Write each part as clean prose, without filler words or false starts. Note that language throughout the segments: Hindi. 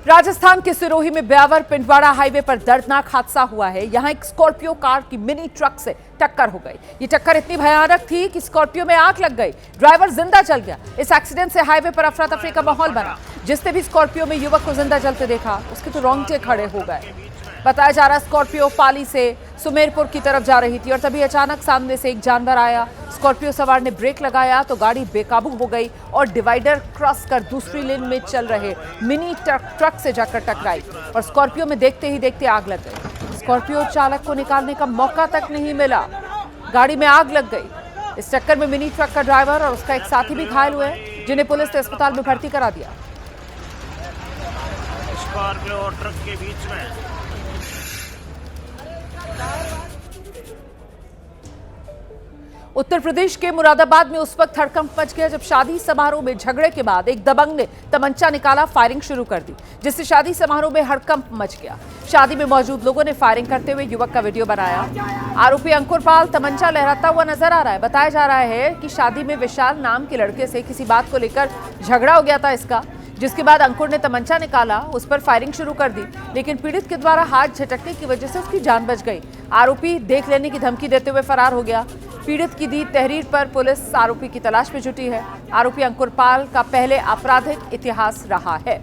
राजस्थान के सिरोही में ब्यावर पिंडवाड़ा हाईवे पर दर्दनाक हादसा हुआ है। यहां एक स्कॉर्पियो कार की मिनी ट्रक से टक्कर हो गई। ये टक्कर इतनी भयानक थी कि स्कॉर्पियो में आग लग गई, ड्राइवर जिंदा जल गया। इस एक्सीडेंट से हाईवे पर अफरा तफरी का माहौल बना। जिसने भी स्कॉर्पियो में युवक को जिंदा जलते देखा, उसके तो रोंगटे खड़े हो गए। बताया जा रहा है स्कॉर्पियो पाली से सुमेरपुर की तरफ जा रही थी और तभी अचानक सामने से एक जानवर आया। स्कॉर्पियो सवार ने ब्रेक लगाया तो गाड़ी बेकाबू हो गई और डिवाइडर क्रॉस कर दूसरी लेन में चल रहे मिनी ट्रक से जाकर टकराई और स्कॉर्पियो में देखते ही देखते आग लग गई। स्कॉर्पियो चालक को निकालने का मौका तक नहीं मिला, गाड़ी में आग लग गई। इस टक्कर में मिनी ट्रक का ड्राइवर और उसका एक साथी भी घायल हुए, जिन्हें पुलिस ने अस्पताल में भर्ती करा दिया। स्कॉर्पियो और ट्रक के बीच में उत्तर प्रदेश के मुरादाबाद में उस वक्त हड़कंप मच गया जब शादी समारोह में झगड़े के बाद एक दबंग ने तमंचा निकाला, फायरिंग शुरू कर दी, जिससे शादी समारोह में हड़कंप मच गया। शादी में मौजूद लोगों ने फायरिंग करते हुए युवक का वीडियो बनाया। आरोपी अंकुर पाल तमंचा लहराता हुआ नजर आ रहा है। बताया जा रहा है कि शादी में विशाल नाम के लड़के से किसी बात को लेकर झगड़ा हो गया था इसका, जिसके बाद अंकुर ने तमंचा निकाला, उस पर फायरिंग शुरू कर दी, लेकिन पीड़ित के द्वारा हाथ झटकने की वजह से उसकी जान बच गई। आरोपी देख लेने की धमकी देते हुए फरार हो गया। पीड़ित की दी तहरीर पर पुलिस आरोपी की तलाश में जुटी है। आरोपी अंकुर पाल का पहले आपराधिक इतिहास रहा है।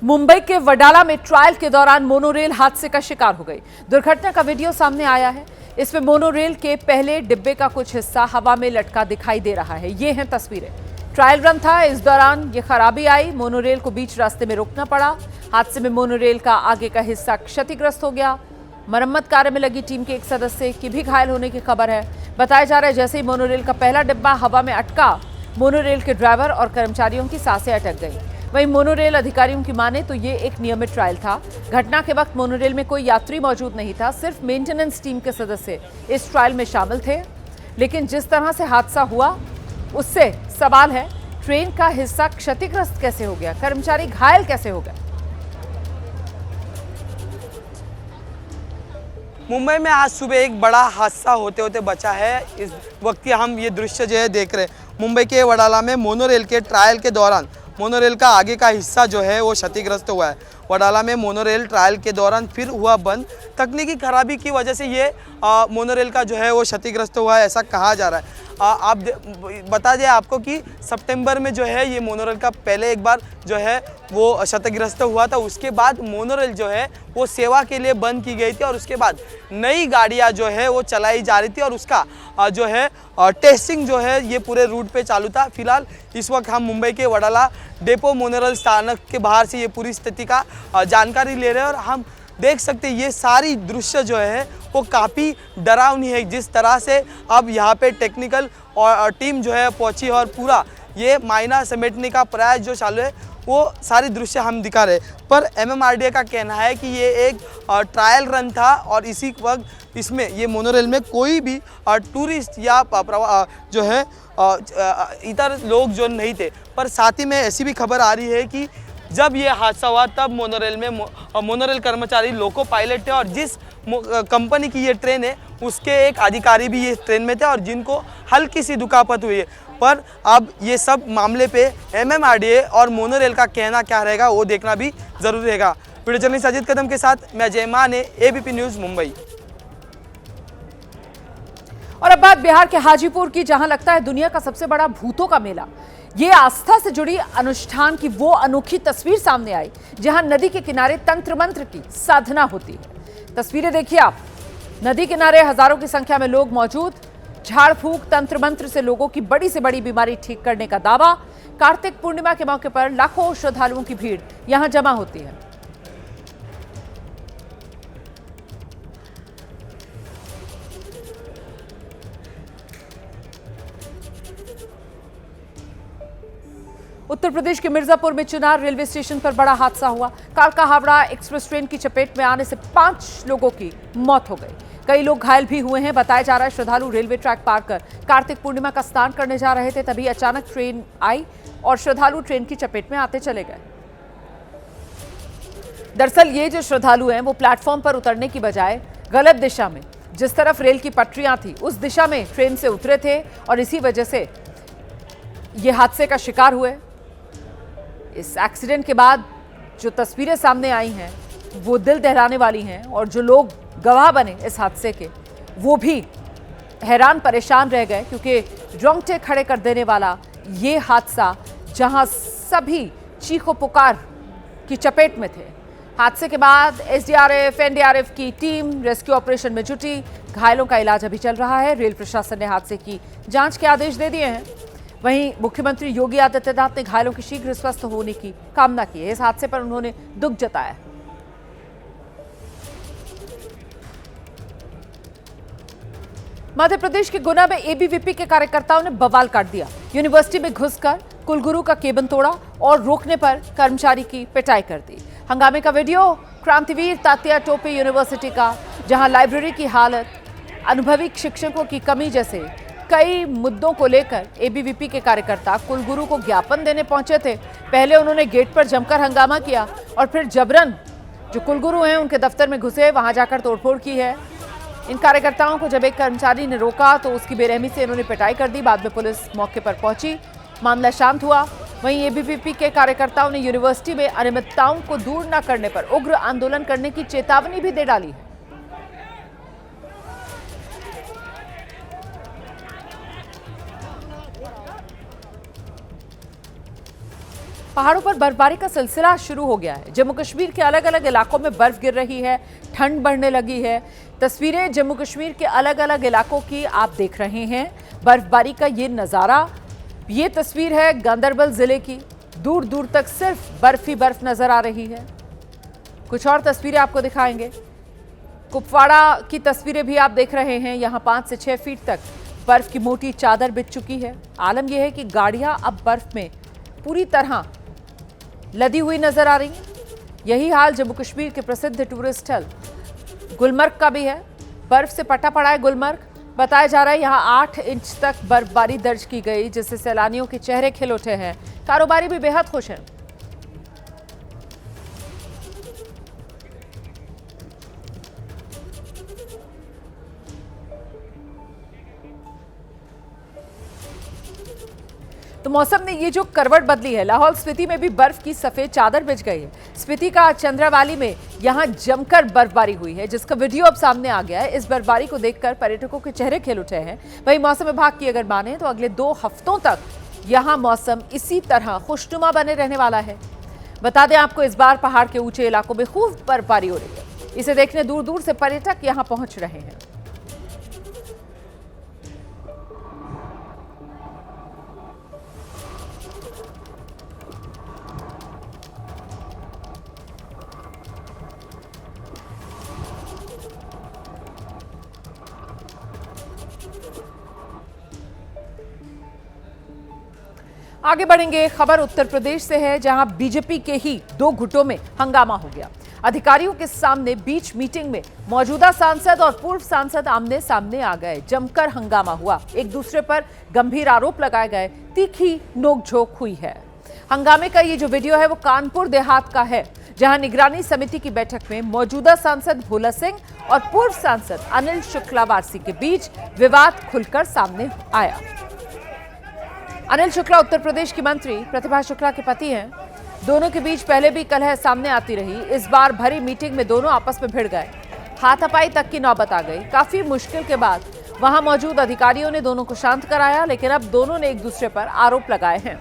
मुंबई के वडाला में ट्रायल के दौरान मोनोरेल हादसे का शिकार हो गई। दुर्घटना का वीडियो सामने आया है। इसमें मोनोरेल के पहले डिब्बे का कुछ हिस्सा हवा में लटका दिखाई दे रहा है। ये हैं तस्वीरें। ट्रायल रन था, इस दौरान ये खराबी आई, मोनोरेल को बीच रास्ते में रोकना पड़ा। हादसे में मोनोरेल का आगे का हिस्सा क्षतिग्रस्त हो गया। मरम्मत कार्य में लगी टीम के एक सदस्य की भी घायल होने की खबर है। बताया जा रहा है जैसे ही मोनोरेल का पहला डिब्बा हवा में अटका, मोनोरेल के ड्राइवर और कर्मचारियों की सांसें अटक गई। वहीं मोनोरेल अधिकारियों की माने तो ये एक नियमित ट्रायल था। घटना के वक्त मोनोरेल में कोई यात्री मौजूद नहीं था, सिर्फ मेंटेनेंस टीम के सदस्य इस ट्रायल में शामिल थे। लेकिन जिस तरह से हादसा हुआ उससे सवाल है, ट्रेन का हिस्सा क्षतिग्रस्त कैसे हो गया, कर्मचारी घायल कैसे हो गए। मुंबई में आज सुबह एक बड़ा हादसा होते होते बचा है। इस वक्त हम ये दृश्य जो है देख रहे हैं, मुंबई के वडाला में मोनोरेल के ट्रायल के दौरान मोनोरेल का आगे का हिस्सा जो है वो क्षतिग्रस्त हुआ है। वडाला में मोनोरेल ट्रायल के दौरान फिर हुआ बंद। तकनीकी खराबी की वजह से ये मोनोरेल का जो है वो क्षतिग्रस्त हुआ है, ऐसा कहा जा रहा है। आप बता दें आपको कि सितंबर में जो है ये मोनोरेल का पहले एक बार जो है वो क्षतिग्रस्त हुआ था। उसके बाद मोनोरेल जो है वो सेवा के लिए बंद की गई थी और उसके बाद नई गाड़ियां जो है वो चलाई जा रही थी और उसका जो है टेस्टिंग जो है ये पूरे रूट पे चालू था। फिलहाल इस वक्त हम मुंबई के वडाला डेपो मोनोरेल स्थानक के बाहर से ये पूरी स्थिति का जानकारी ले रहे हैं और हम देख सकते हैं ये सारी दृश्य जो है वो काफ़ी डरावनी है। जिस तरह से अब यहाँ पे टेक्निकल और टीम जो है पहुँची और पूरा ये मायना समेटने का प्रयास जो चालू है वो सारी दृश्य हम दिखा रहे। पर MMRDA का कहना है कि ये एक ट्रायल रन था और इसी वक्त इसमें ये मोनोरेल में कोई भी टूरिस्ट या जो है इतर लोग जो नहीं थे। पर साथ ही में ऐसी भी खबर आ रही है कि जब ये हादसा हुआ तब मोनोरेल में मोनोरेल कर्मचारी लोको पायलट थे और जिस कंपनी की ये ट्रेन है उसके एक अधिकारी भी ये ट्रेन में थे और जिनको हल्की सी दुखापत हुई है। पर अब ये सब मामले पे MMRDA और मोनोरेल का कहना क्या रहेगा वो देखना भी जरूरी रहेगा। वीडियो जर्नलिस्ट अजीत कदम के साथ मैं अजय मान, ABP न्यूज़ मुंबई। और अब बात बिहार के हाजीपुर की, जहां लगता है दुनिया का सबसे बड़ा भूतों का मेला। ये आस्था से जुड़ी अनुष्ठान की वो अनोखी तस्वीर सामने आई जहां नदी के किनारे तंत्र मंत्र की साधना होती है। तस्वीरें देखिए आप, नदी किनारे हजारों की संख्या में लोग मौजूद। झाड़ फूंक तंत्र मंत्र से लोगों की बड़ी से बड़ी बीमारी ठीक करने का दावा। कार्तिक पूर्णिमा के मौके पर लाखों श्रद्धालुओं की भीड़ यहां जमा होती है। उत्तर प्रदेश के मिर्जापुर में चुनार रेलवे स्टेशन पर बड़ा हादसा हुआ। कालका हावड़ा एक्सप्रेस ट्रेन की चपेट में आने से 5 लोगों की मौत हो गई। कई लोग घायल भी हुए हैं। बताया जा रहा है श्रद्धालु रेलवे ट्रैक पार कर कार्तिक पूर्णिमा का स्नान करने जा रहे थे, तभी अचानक ट्रेन आई और श्रद्धालु ट्रेन की चपेट में आते चले गए। दरअसल ये जो श्रद्धालु हैं वो प्लेटफॉर्म पर उतरने की बजाय गलत दिशा में जिस तरफ रेल की पटरियां थी उस दिशा में ट्रेन से उतरे थे और इसी वजह से ये हादसे का शिकार हुए। इस एक्सीडेंट के बाद जो तस्वीरें सामने आई हैं वो दिल दहलाने वाली हैं और जो लोग गवाह बने इस हादसे के वो भी हैरान परेशान रह गए, क्योंकि रोंगटे खड़े कर देने वाला ये हादसा जहां सभी चीखो पुकार की चपेट में थे। हादसे के बाद एसडीआरएफ, एनडीआरएफ की टीम रेस्क्यू ऑपरेशन में जुटी। घायलों का इलाज अभी चल रहा है। रेल प्रशासन ने हादसे की जांच के आदेश दे दिए हैं। वहीं मुख्यमंत्री योगी आदित्यनाथ ने घायलों के शीघ्र स्वस्थ होने की कामना की है। इस हादसे पर उन्होंने दुख जताया। मध्य प्रदेश के गुना में एबीवीपी के कार्यकर्ताओं ने बवाल काट दिया। यूनिवर्सिटी में घुसकर कुलगुरु का केबिन तोड़ा और रोकने पर कर्मचारी की पिटाई कर दी। हंगामे का वीडियो क्रांतिवीर तात्या टोपे यूनिवर्सिटी का, जहां लाइब्रेरी की हालत, अनुभवी शिक्षकों की कमी जैसे कई मुद्दों को लेकर एबीवीपी के कार्यकर्ता कुलगुरु को ज्ञापन देने पहुंचे थे। पहले उन्होंने गेट पर जमकर हंगामा किया और फिर जबरन जो कुलगुरु हैं उनके दफ्तर में घुसे, वहां जाकर तोड़फोड़ की है। इन कार्यकर्ताओं को जब एक कर्मचारी ने रोका तो उसकी बेरहमी से इन्होंने पिटाई कर दी। बाद में पुलिस मौके पर पहुंची, मामला शांत हुआ। वहीं एबीवीपी के कार्यकर्ताओं ने यूनिवर्सिटी में अनियमितताओं को दूर न करने पर उग्र आंदोलन करने की चेतावनी भी दे डाली है। पहाड़ों पर बर्फबारी का सिलसिला शुरू हो गया है। जम्मू कश्मीर के अलग अलग इलाकों में बर्फ गिर रही है, ठंड बढ़ने लगी है। तस्वीरें जम्मू कश्मीर के अलग अलग इलाकों की आप देख रहे हैं। बर्फबारी का ये नज़ारा, ये तस्वीर है गांदरबल जिले की। दूर दूर तक सिर्फ बर्फ ही बर्फ नजर आ रही है। कुछ और तस्वीरें आपको दिखाएंगे। कुपवाड़ा की तस्वीरें भी आप देख रहे हैं। यहाँ 5 से 6 फीट तक बर्फ की मोटी चादर बिछ चुकी है। आलम यह है कि गाड़ियां अब बर्फ में पूरी तरह लदी हुई नजर आ रही हैं। यही हाल जम्मू कश्मीर के प्रसिद्ध टूरिस्ट स्थल गुलमर्ग का भी है। बर्फ से पटा पड़ा है गुलमर्ग। बताया जा रहा है यहाँ 8 इंच तक बर्फबारी दर्ज की गई, जिससे सैलानियों के चेहरे खिल उठे हैं। कारोबारी भी बेहद खुश हैं। तो मौसम ने ये जो करवट बदली है, लाहौल स्पीति में भी बर्फ की सफेद चादर बिछ गई है। स्पीति का चंद्रावाली में यहां जमकर बर्फबारी हुई है, जिसका वीडियो अब सामने आ गया है। इस बर्फबारी को देखकर पर्यटकों के चेहरे खिल उठे हैं। वहीं मौसम विभाग की अगर माने तो अगले 2 हफ्तों तक यहां मौसम इसी तरह खुशनुमा बने रहने वाला है। बता दें आपको, इस बार पहाड़ के ऊंचे इलाकों में खूब बर्फबारी हो रही है। इसे देखने दूर दूर से पर्यटक यहां पहुंच रहे हैं। आगे बढ़ेंगे। खबर उत्तर प्रदेश से है, जहां बीजेपी के ही 2 गुटों में हंगामा हो गया। अधिकारियों के सामने बीच मीटिंग में मौजूदा सांसद और पूर्व सांसद आमने सामने आ गए। जमकर हंगामा हुआ, एक दूसरे पर गंभीर आरोप लगाए गए, तीखी नोकझोंक हुई है। हंगामे का ये जो वीडियो है वो कानपुर देहात का है, जहां निगरानी समिति की बैठक में मौजूदा सांसद भोला सिंह और पूर्व सांसद अनिल शुक्लावारसी के बीच विवाद खुलकर सामने आया। अनिल शुक्ला उत्तर प्रदेश की मंत्री प्रतिभा शुक्ला के पति हैं। दोनों के बीच पहले भी कलह सामने आती रही। इस बार भरी मीटिंग में दोनों आपस में भिड़ गए, हाथापाई तक की नौबत आ गई। काफी मुश्किल के बाद वहां मौजूद अधिकारियों ने दोनों को शांत कराया, लेकिन अब दोनों ने एक दूसरे पर आरोप लगाए हैं।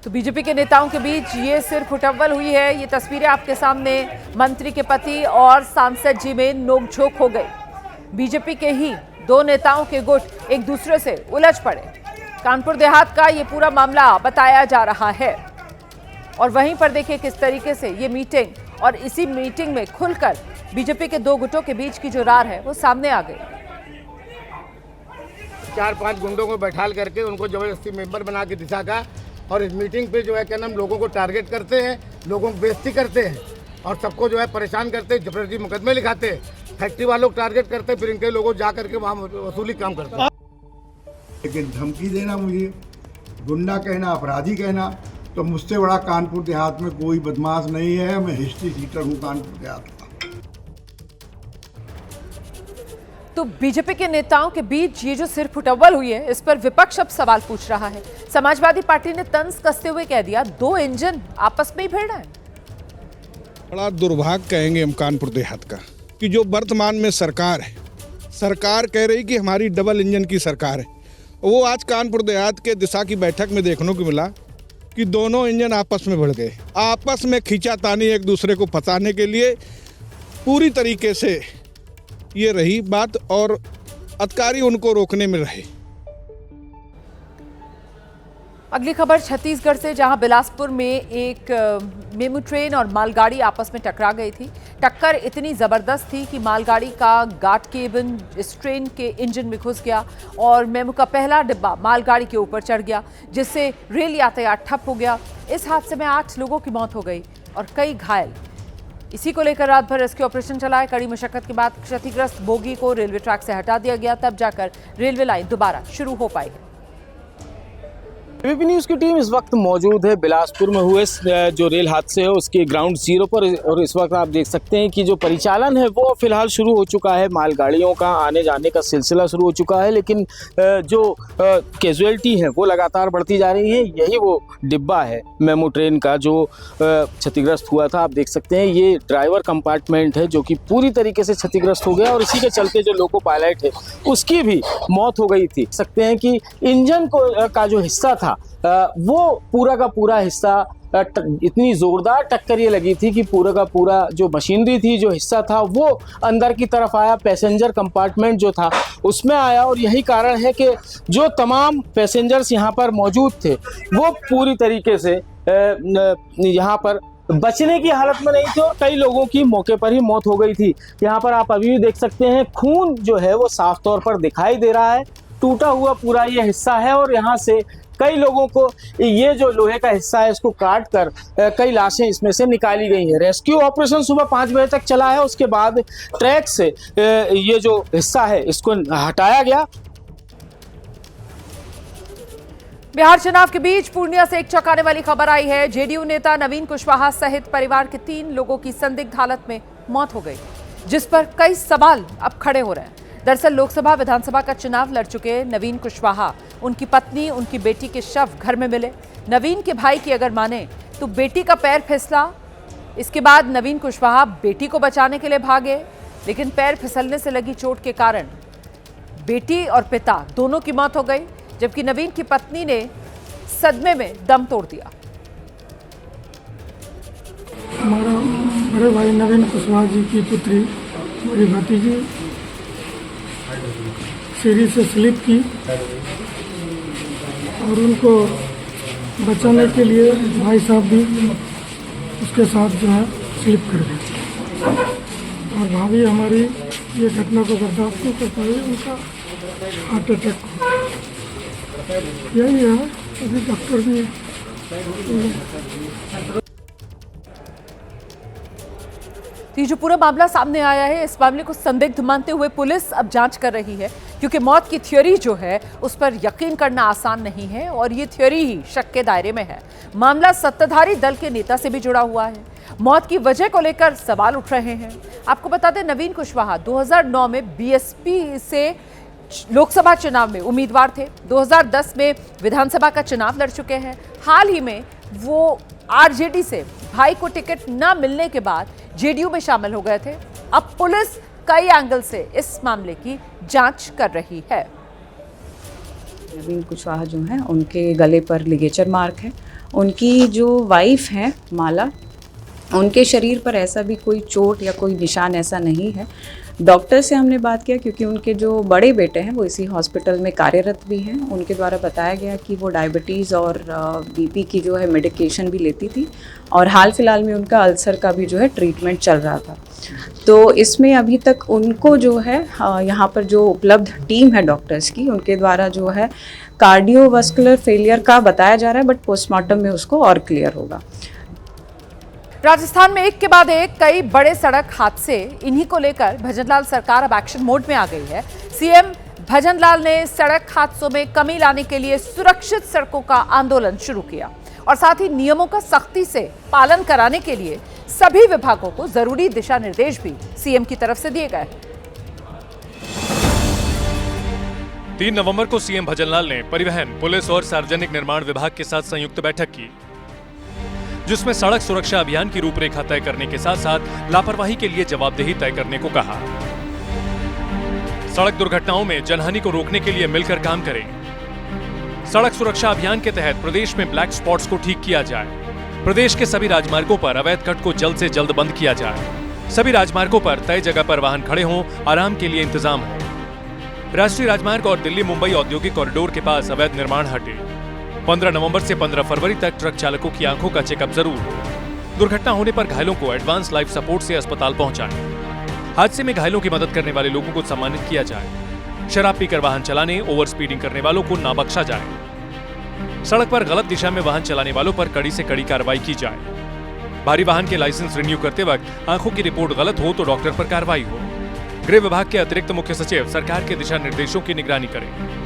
तो बीजेपी के नेताओं के बीच ये सिर्फ उठव्वल हुई है। ये तस्वीरें आपके सामने, मंत्री के पति और सांसद जी में नोकझोंक हो गई। बीजेपी के ही 2 नेताओं के गुट एक दूसरे से उलझ पड़े। कानपुर देहात का ये पूरा मामला बताया जा रहा है। और वहीं पर देखिए किस तरीके से ये मीटिंग, और इसी मीटिंग में खुलकर बीजेपी के 2 गुटों के बीच की जो रार है वो सामने आ गई। 4-5 गुंडों को बैठाल करके उनको ज़बरदस्ती मेंबर बना के दिशा का, और इस मीटिंग पे जो है क्या नाम लोगों को टारगेट करते हैं, लोगों को बेइज्जती करते हैं और सबको जो है परेशान करते हैं, जबरदस्ती मुकदमे लिखाते हैं, फैक्ट्री वालों को टारगेट करते हैं, फिर इनके लोगों जा करके वहाँ वसूली काम करते हैं। लेकिन धमकी देना, मुझे गुंडा कहना, अपराधी कहना, तो मुझसे बड़ा कानपुर देहात में कोई बदमाश नहीं है। मैं हिस्ट्री शीटर हूँ कानपुर देहात का। तो बीजेपी के नेताओं के बीच ये जो सिर फुटअव्वल हुई है, इस पर विपक्ष अब सवाल पूछ रहा है। समाजवादी पार्टी ने तंज कसते हुए कह दिया, 2 इंजन आपस में ही भिड़ रहे हैं। बड़ा दुर्भाग्य कहेंगे हम कानपुर देहात का कि जो वर्तमान में सरकार है, सरकार कह रही कि हमारी डबल इंजन की सरकार है। वो आज कानपुर देहात के दिशा की बैठक में देखने को मिला कि दोनों इंजन आपस में भिड़ गए, आपस में खींचातानी एक दूसरे को फंसाने के लिए पूरी तरीके से ये रही बात, और अधिकारी उनको रोकने में रहे। अगली खबर छत्तीसगढ़ से, जहां बिलासपुर में एक मेमू ट्रेन और मालगाड़ी आपस में टकरा गई थी। टक्कर इतनी जबरदस्त थी कि मालगाड़ी का गार्ड केबिन इस ट्रेन के इंजन में घुस गया और मेमू का पहला डिब्बा मालगाड़ी के ऊपर चढ़ गया, जिससे रेल यातायात ठप हो गया। इस हादसे में 8 लोगों की मौत हो गई और कई घायल। इसी को लेकर रात भर रेस्क्यू ऑपरेशन चलाए। कड़ी मशक्कत के बाद क्षतिग्रस्त बोगी को रेलवे ट्रैक से हटा दिया गया, तब जाकर रेलवे लाइन दोबारा शुरू हो पाएगी। एबीपी न्यूज़ की टीम इस वक्त मौजूद है बिलासपुर में हुए जो रेल हादसे है उसके ग्राउंड जीरो पर, और इस वक्त आप देख सकते हैं कि जो परिचालन है वो फिलहाल शुरू हो चुका है। मालगाड़ियों का आने जाने का सिलसिला शुरू हो चुका है, लेकिन जो कैजुअलिटी है वो लगातार बढ़ती जा रही है। यही वो डिब्बा है मेमू ट्रेन का जो क्षतिग्रस्त हुआ था। आप देख सकते हैं ये ड्राइवर कंपार्टमेंट है जो कि पूरी तरीके से क्षतिग्रस्त हो गया, और इसी के चलते जो लोको पायलट है उसकी भी मौत हो गई थी। सकते हैं कि इंजन का जो हिस्सा था वो पूरा का पूरा हिस्सा, इतनी जोरदार टक्कर ये लगी थी कि पूरा का पूरा जो मशीनरी थी, जो हिस्सा था वो अंदर की तरफ आया, पैसेंजर कंपार्टमेंट जो था उसमें आया। और यही कारण है कि जो तमाम पैसेंजर्स यहाँ पर मौजूद थे वो पूरी तरीके से यहाँ पर बचने की हालत में नहीं थे, और कई लोगों की मौके पर ही मौत हो गई थी। यहाँ पर आप अभी भी देख सकते हैं खून जो है वो साफ तौर पर दिखाई दे रहा है। टूटा हुआ पूरा ये हिस्सा है, और यहाँ से कई लोगों को ये जो लोहे का हिस्सा है इसको काट कर कई लाशें इसमें से निकाली गई हैं। रेस्क्यू ऑपरेशन सुबह 5 बजे तक चला है, उसके बाद ट्रैक से ये जो हिस्सा है इसको हटाया गया। बिहार चुनाव के बीच पूर्णिया से एक चौंकाने वाली खबर आई है। जेडीयू नेता नवीन कुशवाहा सहित परिवार के 3 लोगों की संदिग्ध हालत में मौत हो गई, जिस पर कई सवाल अब खड़े हो रहे हैं। दरअसल लोकसभा विधानसभा का चुनाव लड़ चुके नवीन कुशवाहा, उनकी पत्नी, उनकी बेटी के शव घर में मिले। नवीन के भाई की अगर माने तो बेटी का पैर फिसला, इसके बाद नवीन कुशवाहा बेटी को बचाने के लिए भागे, लेकिन पैर फिसलने से लगी चोट के कारण बेटी और पिता दोनों की मौत हो गई, जबकि नवीन की पत्नी ने सदमे में दम तोड़ दिया। हमारा बड़े भाई नवीन कुशवाहा जी की पुत्री मेरी भतीजी सीढ़ी से स्लिप की और उनको बचाने के लिए भाई साहब भी उसके साथ जो है स्लिप कर गए, और भाभी हमारी ये घटना को बर्दाश्त नहीं कर पाई, उनका हार्ट अटैक हो। यही है, अभी डॉक्टर भी तो ये जो पूरा मामला सामने आया है, इस मामले को संदिग्ध मानते हुए पुलिस अब जांच कर रही है, क्योंकि मौत की थ्योरी जो है उस पर यकीन करना आसान नहीं है और ये थ्योरी ही शक के दायरे में है। मामला सत्ताधारी दल के नेता से भी जुड़ा हुआ है। मौत की वजह को लेकर सवाल उठ रहे हैं। आपको बता दें, नवीन कुशवाहा 2009 में बीएसपी से लोकसभा चुनाव में उम्मीदवार थे। 2010 में विधानसभा का चुनाव लड़ चुके हैं। हाल ही में वो आरजेडी से भाई को टिकट न मिलने के बाद जेडीयू में शामिल हो गए थे। अब पुलिस कई एंगल से इस मामले की जांच कर रही है। नवीन कुशवाहा जो हैं उनके गले पर लिगेचर मार्क है। उनकी जो वाइफ है माला, उनके शरीर पर ऐसा भी कोई चोट या कोई निशान ऐसा नहीं है। डॉक्टर से हमने बात किया क्योंकि उनके जो बड़े बेटे हैं वो इसी हॉस्पिटल में कार्यरत भी हैं। उनके द्वारा बताया गया कि वो डायबिटीज़ और बीपी की जो है मेडिकेशन भी लेती थी और हाल फिलहाल में उनका अल्सर का भी जो है ट्रीटमेंट चल रहा था। तो इसमें अभी तक उनको जो है यहाँ पर जो उपलब्ध टीम है डॉक्टर्स की, उनके द्वारा जो है कार्डियोवास्कुलर फेलियर का बताया जा रहा है, बट पोस्टमार्टम में उसको और क्लियर होगा। राजस्थान में एक के बाद एक कई बड़े सड़क हादसे, इन्हीं को लेकर भजनलाल सरकार अब एक्शन मोड में आ गई है। सीएम भजनलाल ने सड़क हादसों में कमी लाने के लिए सुरक्षित सड़कों का आंदोलन शुरू किया और साथ ही नियमों का सख्ती से पालन कराने के लिए सभी विभागों को जरूरी दिशा निर्देश भी सीएम की तरफ से दिए गए। 3 नवंबर को सीएम भजनलाल ने परिवहन, पुलिस और सार्वजनिक निर्माण विभाग के साथ संयुक्त बैठक की, जिसमें सड़क सुरक्षा अभियान की रूपरेखा तय करने के साथ साथ लापरवाही के लिए जवाबदेही तय करने को कहा। सड़क दुर्घटनाओं में जनहानि को रोकने के लिए मिलकर काम करें। सड़क सुरक्षा अभियान के तहत प्रदेश में ब्लैक स्पॉट्स को ठीक किया जाए। प्रदेश के सभी राजमार्गों पर अवैध कट को जल्द से जल्द बंद किया जाए। सभी राजमार्गों पर तय जगह पर वाहन खड़े हों, आराम के लिए इंतजाम हो। राष्ट्रीय राजमार्ग और दिल्ली मुंबई औद्योगिक कॉरिडोर के पास अवैध निर्माण हटे। 15 नवंबर से 15 फरवरी तक ट्रक चालकों की आंखों का चेकअप जरूर हो। दुर्घटना होने पर घायलों को एडवांस लाइफ सपोर्ट से अस्पताल पहुंचाएं। हादसे में घायलों की मदद करने वाले लोगों को सम्मानित किया जाए। शराब पीकर वाहन चलाने, ओवर स्पीडिंग करने वालों को ना बख्शा जाए। सड़क पर गलत दिशा में वाहन चलाने वालों पर कड़ी से कड़ी कार्रवाई की जाए। भारी वाहन के लाइसेंस रिन्यू करते वक्त आंखों की रिपोर्ट गलत हो तो डॉक्टर पर कार्रवाई हो। गृह विभाग के अतिरिक्त मुख्य सचिव सरकार के दिशा निर्देशों की निगरानी करें।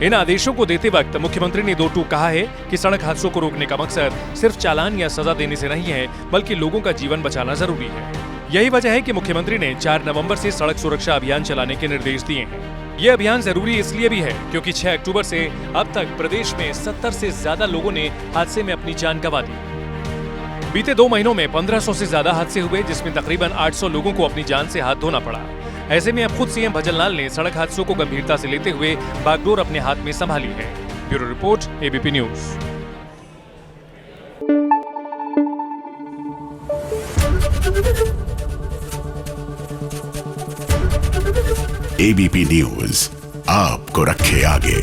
इन आदेशों को देते वक्त मुख्यमंत्री ने 2 टूक कहा है कि सड़क हादसों को रोकने का मकसद सिर्फ चालान या सजा देने से नहीं है, बल्कि लोगों का जीवन बचाना जरूरी है। यही वजह है कि मुख्यमंत्री ने 4 नवंबर से सड़क सुरक्षा अभियान चलाने के निर्देश दिए हैं। ये अभियान जरूरी इसलिए भी है क्योंकि 6 अक्टूबर से अब तक प्रदेश में 70 से ज्यादा लोगों ने हादसे में अपनी जान गंवा दी। बीते 2 महीनों में 1500 से ज्यादा हादसे हुए, जिसमें तकरीबन 800 लोगों को अपनी जान से हाथ धोना पड़ा। ऐसे में अब खुद सीएम भजनलाल ने सड़क हादसों को गंभीरता से लेते हुए बागडोर अपने हाथ में संभाली है। Bureau report, ABP news. ABP news आपको रखे आगे।